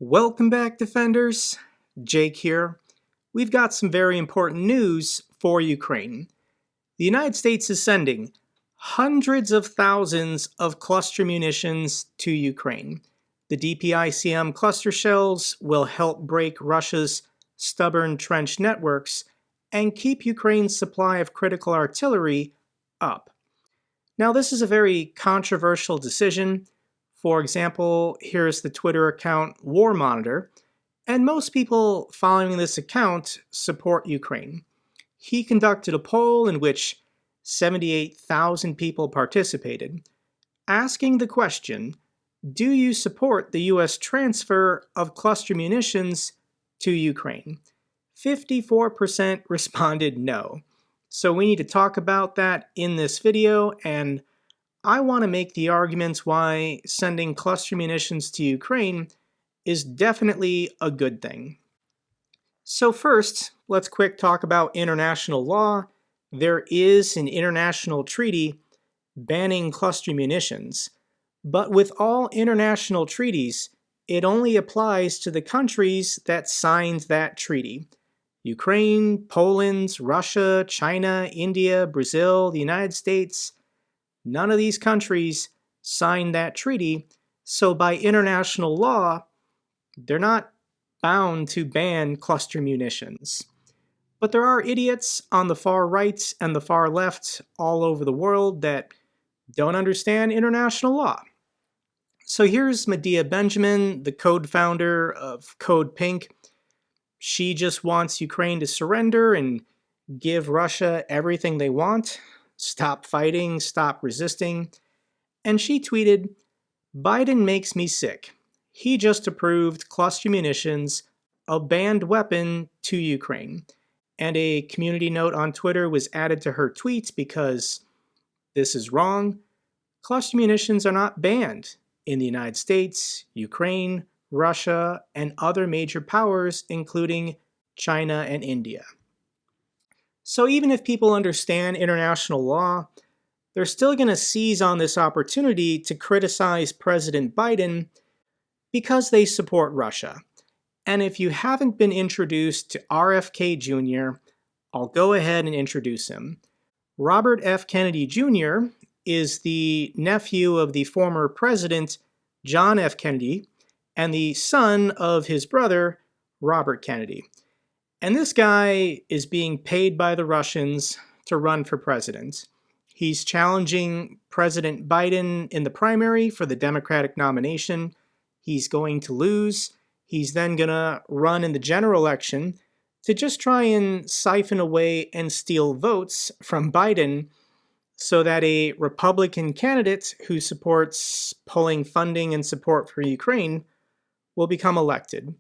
Welcome back, Defenders. Jake here. We've got some very important news for Ukraine. The United States is sending hundreds of thousands of cluster munitions to Ukraine. The DPICM cluster shells will help break Russia's stubborn trench networks and keep Ukraine's supply of critical artillery up. Now, this is a very controversial decision. For example, here's the Twitter account War Monitor, and most people following this account support Ukraine. He conducted a poll in which 78,000 people participated, asking the question, do you support the US transfer of cluster munitions to Ukraine? 54% responded no. So we need to talk about that in this video, and I want to make the arguments why sending cluster munitions to Ukraine is definitely a good thing. So first, let's quick talk about international law. There is an international treaty banning cluster munitions, but with all international treaties, it only applies to the countries that signed that treaty. Ukraine, Poland, Russia, China, India, Brazil, the United States. None of these countries signed that treaty, so by international law, they're not bound to ban cluster munitions. But there are idiots on the far right and the far left all over the world that don't understand international law. So here's Medea Benjamin, the code founder of Code Pink. She just wants Ukraine to surrender and give Russia everything they want. Stop fighting, stop resisting. And she tweeted, Biden makes me sick. He just approved cluster munitions, a banned weapon, to Ukraine. And a community note on Twitter was added to her tweets because this is wrong. Cluster munitions are not banned in the United States, Ukraine, Russia, and other major powers, including China and India. So even if people understand international law, they're still going to seize on this opportunity to criticize President Biden because they support Russia. And if you haven't been introduced to RFK Jr., I'll go ahead and introduce him. Robert F. Kennedy Jr. is the nephew of the former president, John F. Kennedy, and the son of his brother, Robert Kennedy. And this guy is being paid by the Russians to run for president. He's challenging President Biden in the primary for the Democratic nomination. He's going to lose. He's then going to run in the general election to just try and siphon away and steal votes from Biden so that a Republican candidate who supports pulling funding and support for Ukraine will become elected.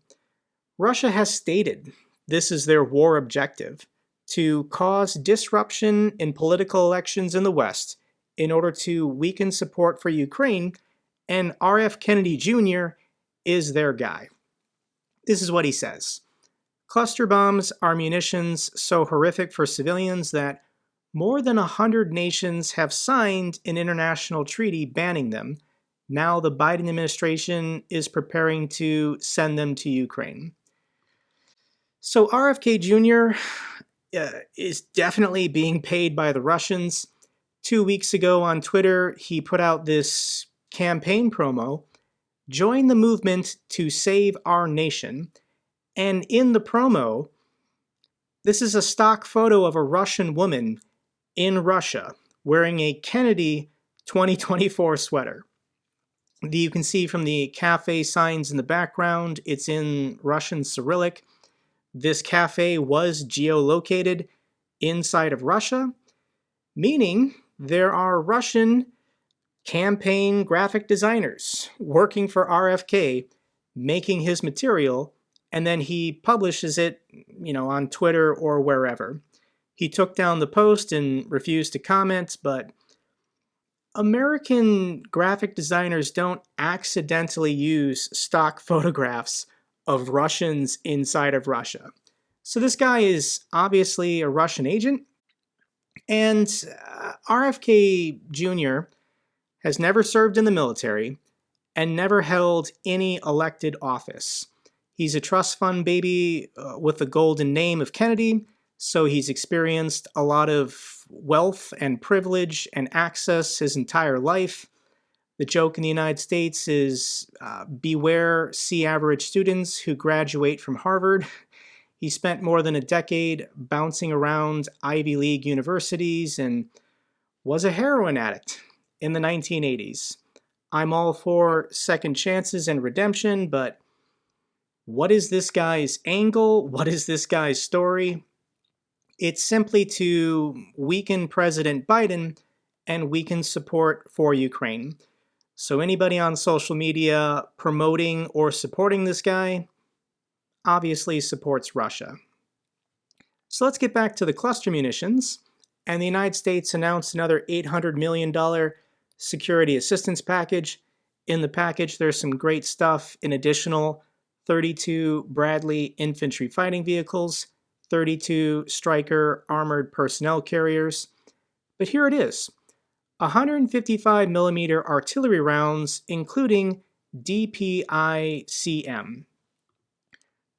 Russia has stated this is their war objective, to cause disruption in political elections in the West in order to weaken support for Ukraine, and RF Kennedy Jr. is their guy. This is what he says. Cluster bombs are munitions so horrific for civilians that more than 100 nations have signed an international treaty banning them. Now the Biden administration is preparing to send them to Ukraine. So RFK Jr. Is definitely being paid by the Russians. 2 weeks ago on Twitter, he put out this campaign promo, join the movement to save our nation. And in the promo, this is a stock photo of a Russian woman in Russia wearing a Kennedy 2024 sweater. You can see from the cafe signs in the background, it's in Russian Cyrillic. This cafe was geolocated inside of Russia, meaning there are Russian campaign graphic designers working for RFK, making his material, and then he publishes it, on Twitter or wherever. He took down the post and refused to comment, but American graphic designers don't accidentally use stock photographs of Russians inside of Russia. So this guy is obviously a Russian agent, and RFK Jr. has never served in the military, and never held any elected office. He's a trust fund baby with the golden name of Kennedy, so he's experienced a lot of wealth and privilege and access his entire life. The joke in the United States is beware C-average students who graduate from Harvard. He spent more than a decade bouncing around Ivy League universities and was a heroin addict in the 1980s. I'm all for second chances and redemption, but what is this guy's angle? What is this guy's story? It's simply to weaken President Biden and weaken support for Ukraine. So anybody on social media promoting or supporting this guy obviously supports Russia. So let's get back to the cluster munitions. And the United States announced another $800 million security assistance package. In the package, there's some great stuff: an additional 32 Bradley infantry fighting vehicles, 32 Stryker armored personnel carriers. But here it is: 155 millimeter artillery rounds, including DPICM.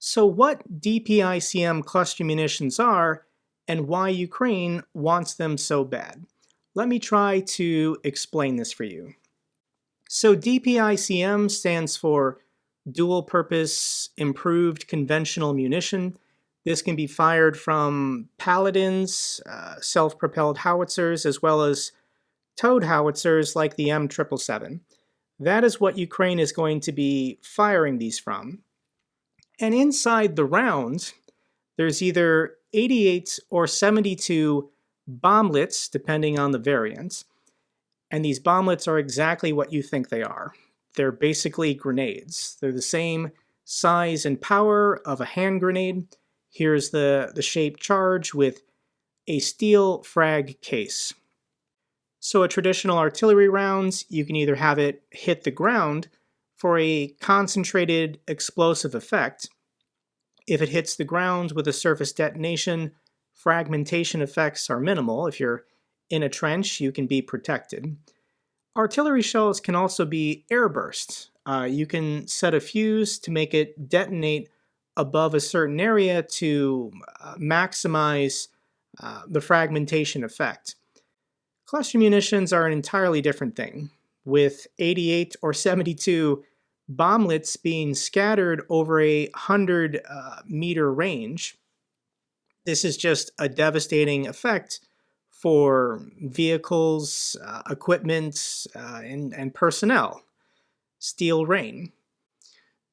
So what DPICM cluster munitions are and why Ukraine wants them so bad. Let me try to explain this for you. So DPICM stands for Dual Purpose Improved Conventional Munition. This can be fired from Paladins, self-propelled howitzers, as well as towed howitzers like the M777. That is what Ukraine is going to be firing these from. And inside the round, there's either 88 or 72 bomblets, depending on the variant. And these bomblets are exactly what you think they are. They're basically grenades. They're the same size and power of a hand grenade. Here's the shaped charge with a steel frag case. So a traditional artillery rounds, you can either have it hit the ground for a concentrated explosive effect. If it hits the ground with a surface detonation, fragmentation effects are minimal. If you're in a trench, you can be protected. Artillery shells can also be airburst. You can set a fuse to make it detonate above a certain area to maximize the fragmentation effect. Cluster munitions are an entirely different thing, with 88 or 72 bomblets being scattered over a 100-meter range. This is just a devastating effect for vehicles, equipment, and personnel. Steel rain.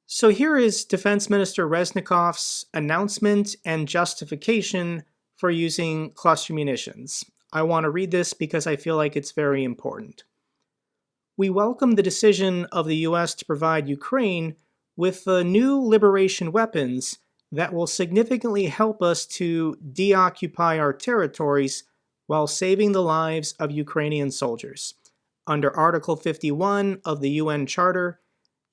So here is Defense Minister Reznikov's announcement and justification for using cluster munitions. I want to read this because I feel like it's very important. We welcome the decision of the U.S. to provide Ukraine with the new liberation weapons that will significantly help us to deoccupy our territories while saving the lives of Ukrainian soldiers. Under Article 51 of the UN Charter,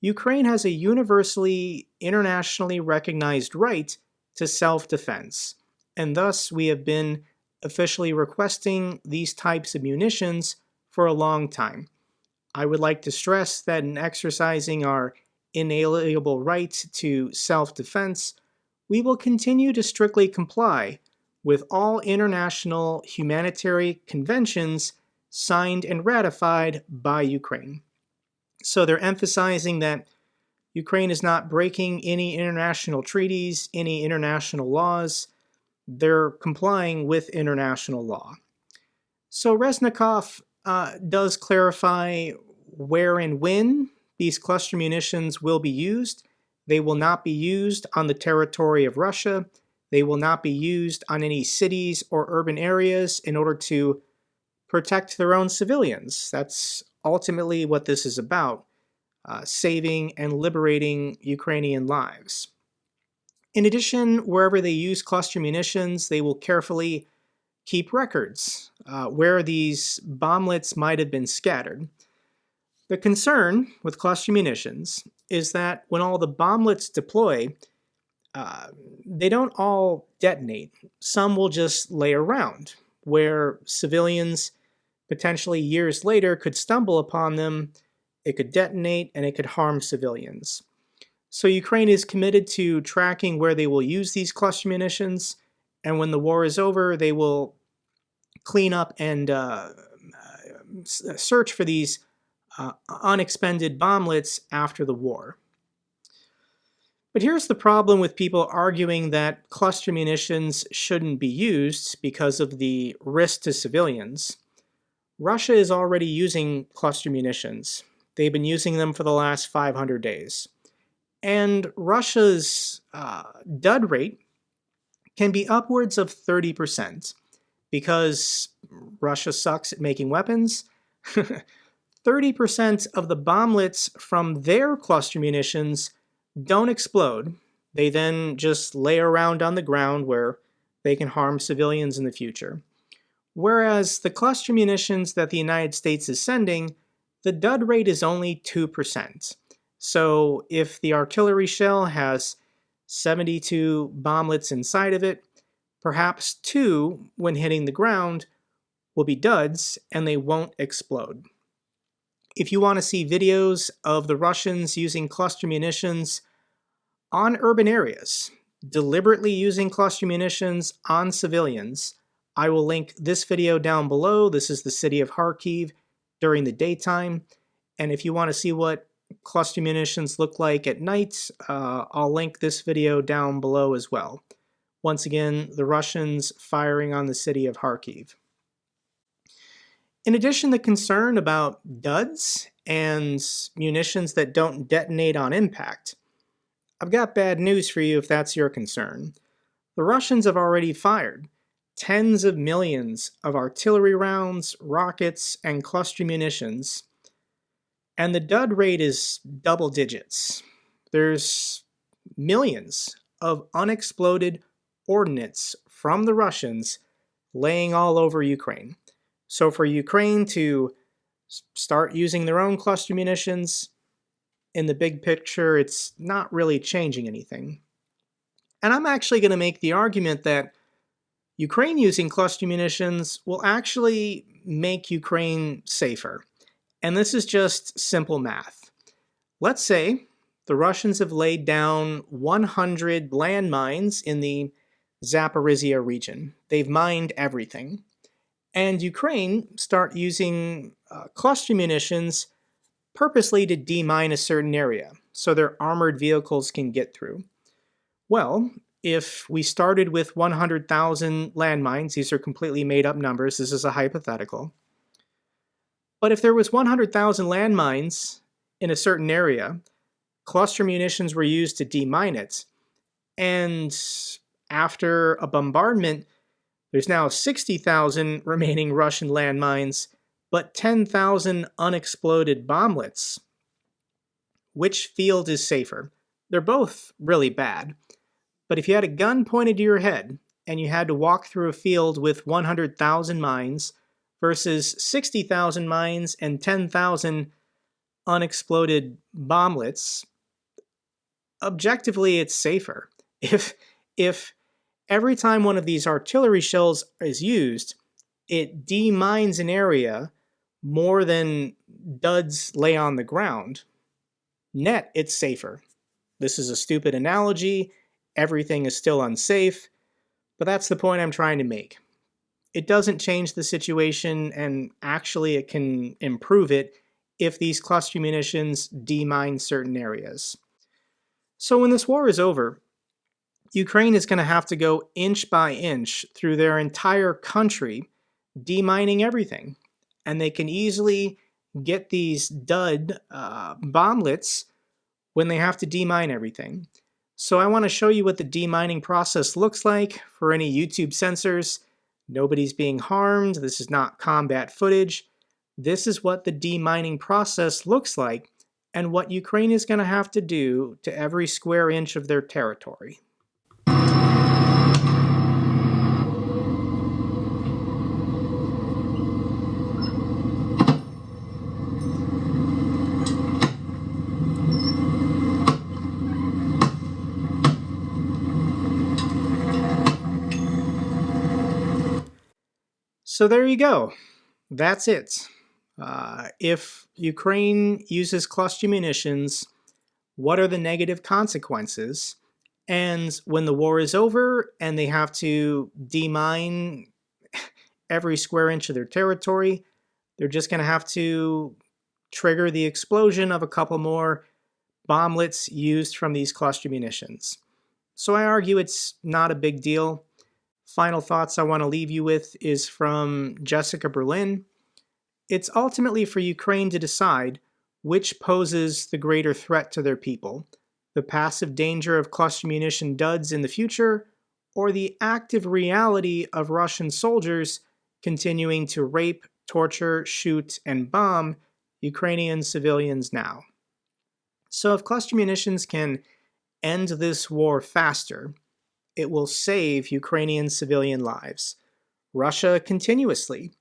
Ukraine has a universally, internationally recognized right to self-defense, and thus we have been officially requesting these types of munitions for a long time. I would like to stress that in exercising our inalienable right to self-defense, we will continue to strictly comply with all international humanitarian conventions signed and ratified by Ukraine. So they're emphasizing that Ukraine is not breaking any international treaties, any international laws. They're complying with international law. So Reznikov does clarify where and when these cluster munitions will be used. They will not be used on the territory of Russia. They will not be used on any cities or urban areas in order to protect their own civilians. That's ultimately what this is about, saving and liberating Ukrainian lives. In addition, wherever they use cluster munitions, they will carefully keep records where these bomblets might have been scattered. The concern with cluster munitions is that when all the bomblets deploy, they don't all detonate. Some will just lay around, where civilians potentially years later could stumble upon them it could detonate, and it could harm civilians. So Ukraine is committed to tracking where they will use these cluster munitions, and when the war is over, they will clean up and search for these unexpended bomblets after the war. But here's the problem with people arguing that cluster munitions shouldn't be used because of the risk to civilians. Russia is already using cluster munitions. They've been using them for the last 500 days. And Russia's dud rate can be upwards of 30% because Russia sucks at making weapons. 30% of the bomblets from their cluster munitions don't explode. They then just lay around on the ground where they can harm civilians in the future. Whereas the cluster munitions that the United States is sending, the dud rate is only 2%. So if the artillery shell has 72 bomblets inside of it, perhaps 2, when hitting the ground, will be duds and they won't explode. If you want to see videos of the Russians using cluster munitions on urban areas, deliberately using cluster munitions on civilians, I will link this video down below. This is the city of Kharkiv during the daytime. And if you want to see what cluster munitions look like at night, I'll link this video down below as well. Once again, the Russians firing on the city of Kharkiv. In addition to concern about duds and munitions that don't detonate on impact, I've got bad news for you if that's your concern. The Russians have already fired tens of millions of artillery rounds, rockets, and cluster munitions, and the dud rate is double digits. There's millions of unexploded ordnance from the Russians laying all over Ukraine. So for Ukraine to start using their own cluster munitions, in the big picture, it's not really changing anything. And I'm actually going to make the argument that Ukraine using cluster munitions will actually make Ukraine safer. And this is just simple math. Let's say the Russians have laid down 100 landmines in the Zaporizhzhia region. They've mined everything. And Ukraine start using cluster munitions purposely to demine a certain area so their armored vehicles can get through. Well, if we started with 100,000 landmines, these are completely made up numbers, this is a hypothetical. But if there was 100,000 landmines in a certain area, cluster munitions were used to demine it, and after a bombardment, there's now 60,000 remaining Russian landmines, but 10,000 unexploded bomblets. Which field is safer? They're both really bad. But if you had a gun pointed to your head and you had to walk through a field with 100,000 mines versus 60,000 mines and 10,000 unexploded bomblets, objectively it's safer. If every time one of these artillery shells is used, it demines an area more than duds lay on the ground, net it's safer. This is a stupid analogy. Everything is still unsafe, but that's the point I'm trying to make. It doesn't change the situation, and actually it can improve it if these cluster munitions demine certain areas. So when this war is over, Ukraine is going to have to go inch by inch through their entire country demining everything. And they can easily get these dud bomblets when they have to demine everything. So I want to show you what the demining process looks like for any YouTube censors. Nobody's being harmed. This is not combat footage. This is what the demining process looks like and what Ukraine is going to have to do to every square inch of their territory. So there you go. That's it. If Ukraine uses cluster munitions, what are the negative consequences? And when the war is over and they have to demine every square inch of their territory, they're just going to have to trigger the explosion of a couple more bomblets used from these cluster munitions. So I argue it's not a big deal. Final thoughts I want to leave you with is from Jessica Berlin. It's ultimately for Ukraine to decide which poses the greater threat to their people, the passive danger of cluster munition duds in the future, or the active reality of Russian soldiers continuing to rape, torture, shoot, and bomb Ukrainian civilians now. So if cluster munitions can end this war faster, it will save Ukrainian civilian lives. Russia continuously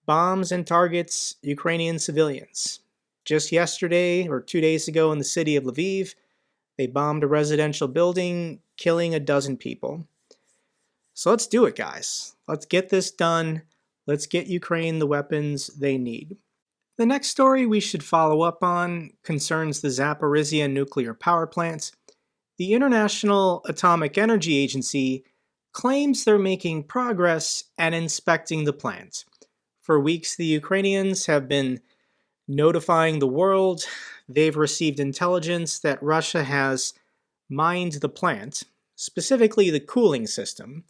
bombs and targets Ukrainian civilians. Just yesterday, or 2 days ago, in the city of Lviv, they bombed a residential building, killing a dozen people. So let's do it, guys. Let's get this done. Let's get Ukraine the weapons they need. The next story we should follow up on concerns the Zaporizhzhia Nuclear Power Plant. The International Atomic Energy Agency claims they're making progress at inspecting the plant. For weeks, the Ukrainians have been notifying the world they've received intelligence that Russia has mined the plant, specifically the cooling system.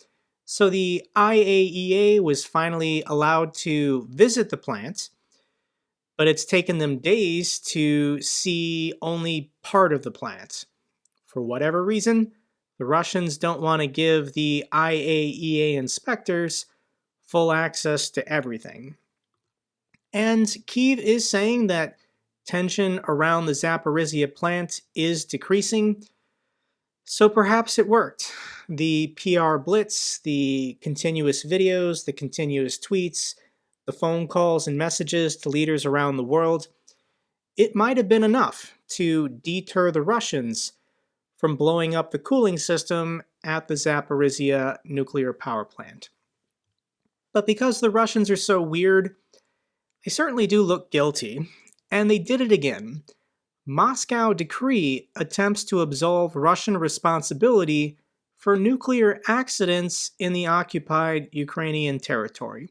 So the IAEA was finally allowed to visit the plant, but it's taken them days to see only part of the plant. For whatever reason, the Russians don't want to give the IAEA inspectors full access to everything. And Kyiv is saying that tension around the Zaporizhzhia plant is decreasing, so perhaps it worked. The PR blitz, the continuous videos, the continuous tweets, the phone calls and messages to leaders around the world, it might have been enough to deter the Russians from blowing up the cooling system at the Zaporizhzhia nuclear power plant. But because the Russians are so weird, they certainly do look guilty, and they did it again. Moscow decree attempts to absolve Russian responsibility for nuclear accidents in the occupied Ukrainian territory.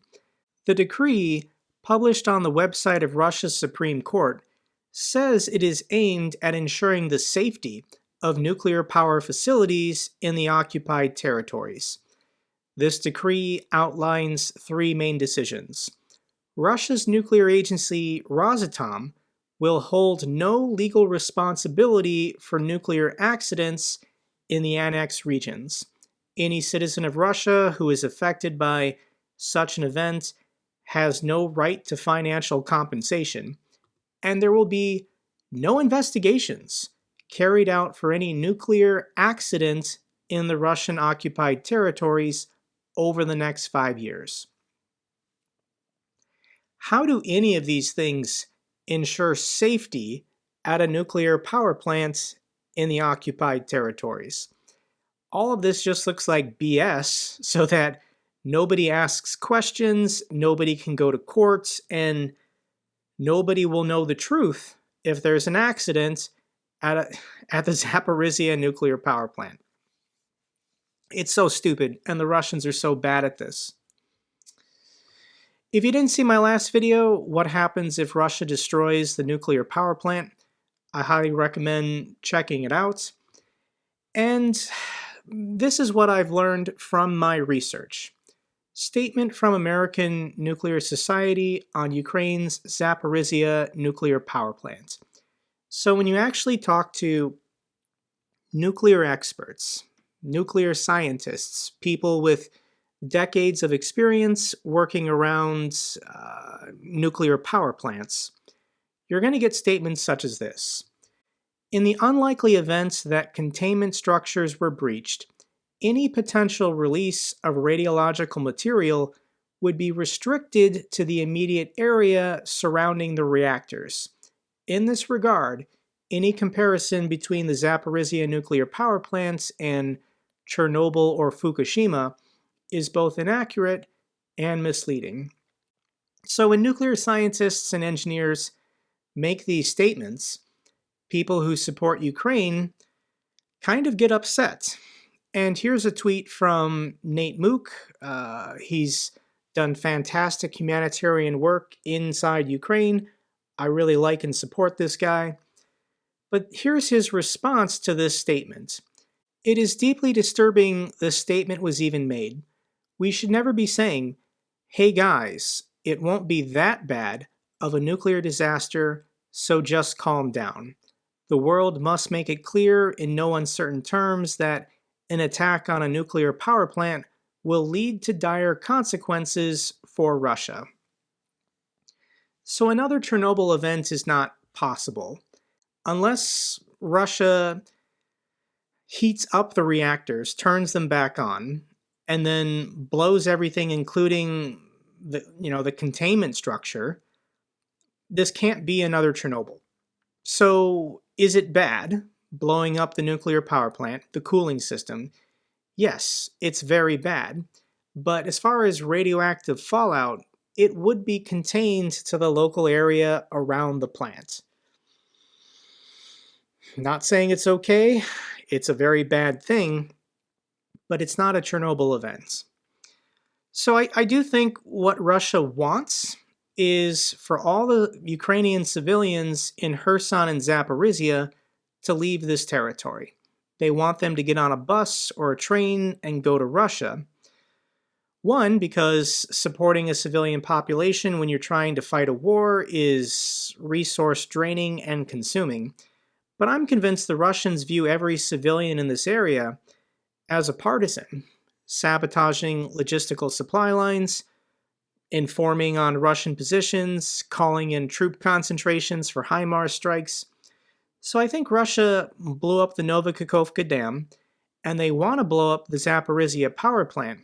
The decree, published on the website of Russia's Supreme Court, says it is aimed at ensuring the safety of nuclear power facilities in the occupied territories. This decree outlines three main decisions. Russia's nuclear agency, Rosatom, will hold no legal responsibility for nuclear accidents in the annexed regions. Any citizen of Russia who is affected by such an event has no right to financial compensation, and there will be no investigations carried out for any nuclear accident in the Russian-occupied territories over the next 5 years. How do any of these things ensure safety at a nuclear power plant in the occupied territories? All of this just looks like BS so that nobody asks questions, nobody can go to court, and nobody will know the truth if there's an accident at the Zaporizhzhia nuclear power plant. It's so stupid, and the Russians are so bad at this. If you didn't see my last video, what happens if Russia destroys the nuclear power plant, I highly recommend checking it out. And this is what I've learned from my research. Statement from American Nuclear Society on Ukraine's Zaporizhzhia nuclear power plant. So when you actually talk to nuclear experts, nuclear scientists, people with decades of experience working around nuclear power plants, you're going to get statements such as this. In the unlikely event that containment structures were breached, any potential release of radiological material would be restricted to the immediate area surrounding the reactors. In this regard, any comparison between the Zaporizhzhia nuclear power plants and Chernobyl or Fukushima is both inaccurate and misleading. So when nuclear scientists and engineers make these statements, people who support Ukraine kind of get upset. And here's a tweet from Nate Mook. He's done fantastic humanitarian work inside Ukraine. I really like and support this guy. But here's his response to this statement. It is deeply disturbing this statement was even made. We should never be saying, hey guys, it won't be that bad of a nuclear disaster, so just calm down. The world must make it clear in no uncertain terms that an attack on a nuclear power plant will lead to dire consequences for Russia. So another Chernobyl event is not possible. Unless Russia heats up the reactors, turns them back on, and then blows everything, including the containment structure, this can't be another Chernobyl. So is it bad, blowing up the nuclear power plant, the cooling system? Yes, it's very bad. But as far as radioactive fallout, it would be contained to the local area around the plant. Not saying it's okay, it's a very bad thing, but it's not a Chernobyl event. So I do think what Russia wants is for all the Ukrainian civilians in Kherson and Zaporizhzhia to leave this territory. They want them to get on a bus or a train and go to Russia. One, because supporting a civilian population when you're trying to fight a war is resource draining and consuming. But I'm convinced the Russians view every civilian in this area as a partisan, sabotaging logistical supply lines, informing on Russian positions, calling in troop concentrations for HIMARS strikes. So I think Russia blew up the Novokakhovka Dam, and they want to blow up the Zaporizhzhia power plant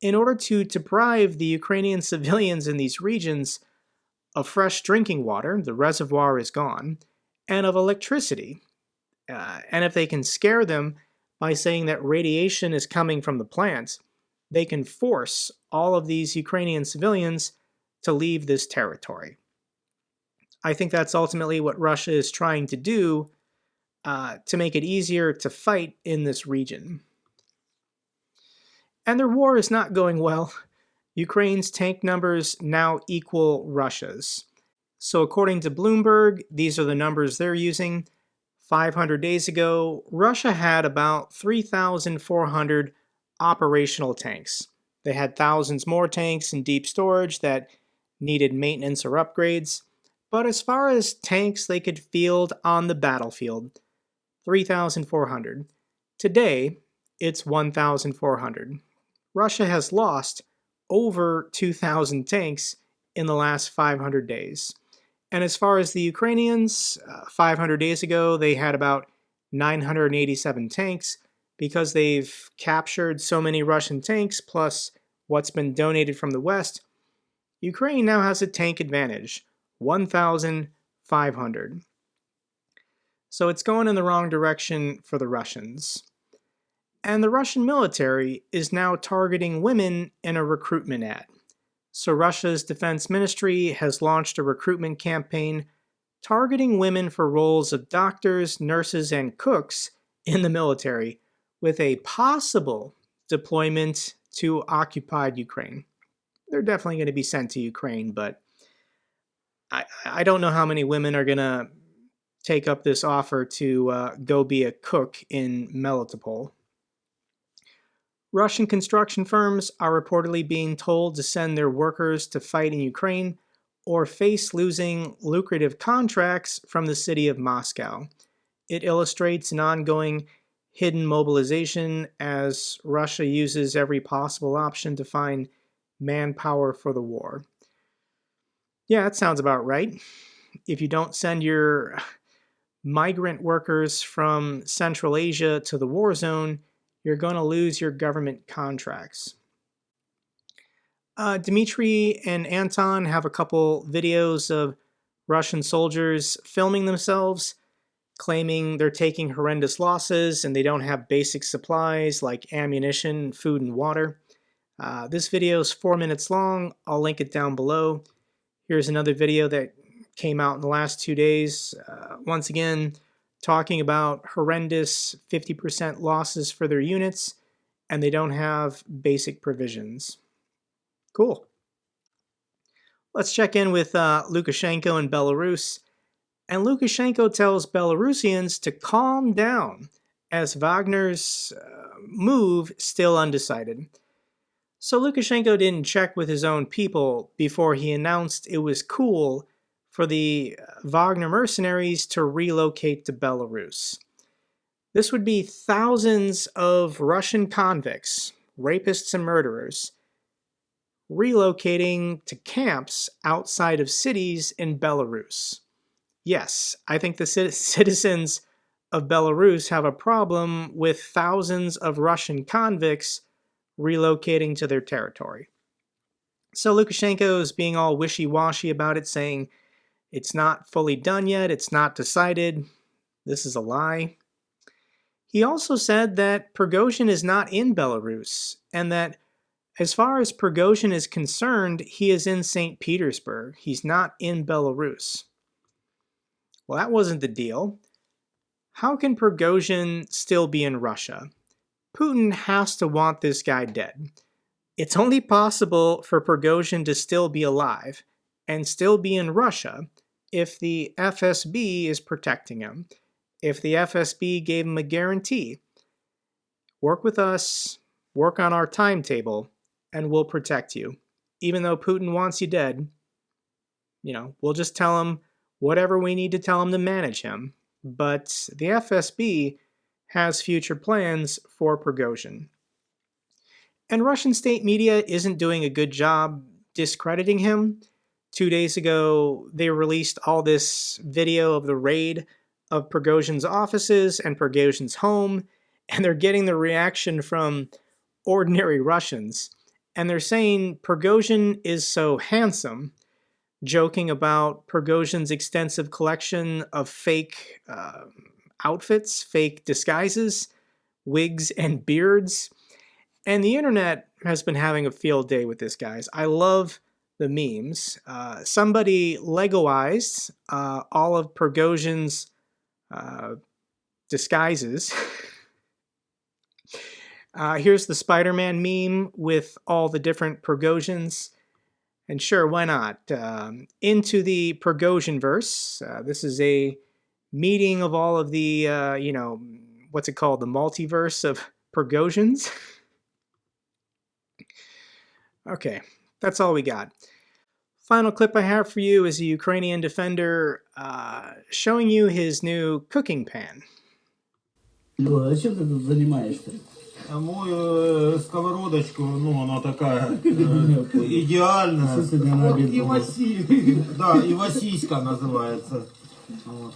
in order to deprive the Ukrainian civilians in these regions of fresh drinking water, the reservoir is gone, and of electricity. And if they can scare them by saying that radiation is coming from the plant, they can force all of these Ukrainian civilians to leave this territory. I think that's ultimately what Russia is trying to do to make it easier to fight in this region. And their war is not going well. Ukraine's tank numbers now equal Russia's. So according to Bloomberg, these are the numbers they're using. 500 days ago, Russia had about 3,400 operational tanks. They had thousands more tanks in deep storage that needed maintenance or upgrades. But as far as tanks they could field on the battlefield, 3,400. Today, it's 1,400. Russia has lost over 2,000 tanks in the last 500 days. And as far as the Ukrainians, 500 days ago, they had about 987 tanks. Because they've captured so many Russian tanks, plus what's been donated from the West, Ukraine now has a tank advantage, 1,500. So it's going in the wrong direction for the Russians. And the Russian military is now targeting women in a recruitment ad. So Russia's defense ministry has launched a recruitment campaign targeting women for roles of doctors, nurses, and cooks in the military, with a possible deployment to occupied Ukraine. They're definitely going to be sent to Ukraine, but I don't know how many women are going to take up this offer to go be a cook in Melitopol. Russian construction firms are reportedly being told to send their workers to fight in Ukraine or face losing lucrative contracts from the city of Moscow. It illustrates an ongoing hidden mobilization as Russia uses every possible option to find manpower for the war. Yeah, that sounds about right. If you don't send your migrant workers from Central Asia to the war zone, you're going to lose your government contracts. Dmitry and Anton have a couple videos of Russian soldiers filming themselves, claiming they're taking horrendous losses and they don't have basic supplies like ammunition, food, and water. This video is 4 minutes long. I'll link it down below. Here's another video that came out in the last 2 days, once again talking about horrendous 50% losses for their units, and they don't have basic provisions. Cool. Let's check in with Lukashenko in Belarus. And Lukashenko tells Belarusians to calm down as Wagner's move still undecided. So Lukashenko didn't check with his own people before he announced it was cool for the Wagner mercenaries to relocate to Belarus. This would be thousands of Russian convicts, rapists and murderers, relocating to camps outside of cities in Belarus. Yes, I think the citizens of Belarus have a problem with thousands of Russian convicts relocating to their territory. So Lukashenko is being all wishy-washy about it, saying it's not fully done yet, it's not decided. This is a lie. He also said that Prigozhin is not in Belarus, and that as far as Prigozhin is concerned, he is in St. Petersburg. He's not in Belarus. Well, that wasn't the deal. How can Prigozhin still be in Russia? Putin has to want this guy dead. It's only possible for Prigozhin to still be alive and still be in Russia if the FSB is protecting him, if the FSB gave him a guarantee. Work with us, work on our timetable, and we'll protect you. Even though Putin wants you dead, we'll just tell him whatever we need to tell him to manage him. But the FSB has future plans for Prigozhin. And Russian state media isn't doing a good job discrediting him. 2 days ago, they released all this video of the raid of Prigozhin's offices and Prigozhin's home, and they're getting the reaction from ordinary Russians. And they're saying Prigozhin is so handsome, joking about Prigozhin's extensive collection of fake outfits, fake disguises, wigs, and beards. And the internet has been having a field day with this, guys. I love the memes. Somebody Legoized all of Prigozhin's disguises. Here's the Spider-Man meme with all the different Prigozhins. And sure, why not? Into the Prigozhin-verse. This is a meeting of all of the, what's it called? The multiverse of Prigozhins. Okay, that's all we got. Final clip I have for you is a Ukrainian defender showing you his new cooking pan. А чем ты тут занимаешься? Мою сковородочку, она такая идеальная. Да, ивасиська называется.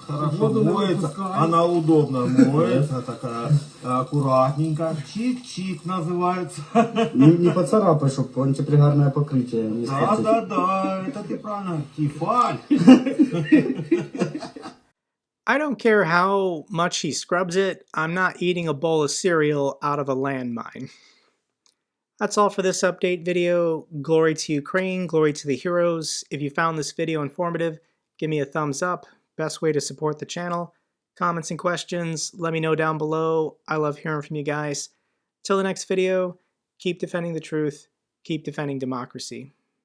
Хорошо моется, она удобно моется, такая аккуратненько. Чик-чик называется. Не поцарапай, чтобы антипригарное покрытие не скатить. Да, это ты правильно. Кефаль. I don't care how much he scrubs it, I'm not eating a bowl of cereal out of a landmine. That's all for this update video. Glory to Ukraine, glory to the heroes. If you found this video informative, give me a thumbs up. Best way to support the channel. Comments and questions, let me know down below. I love hearing from you guys. Till the next video, keep defending the truth, keep defending democracy.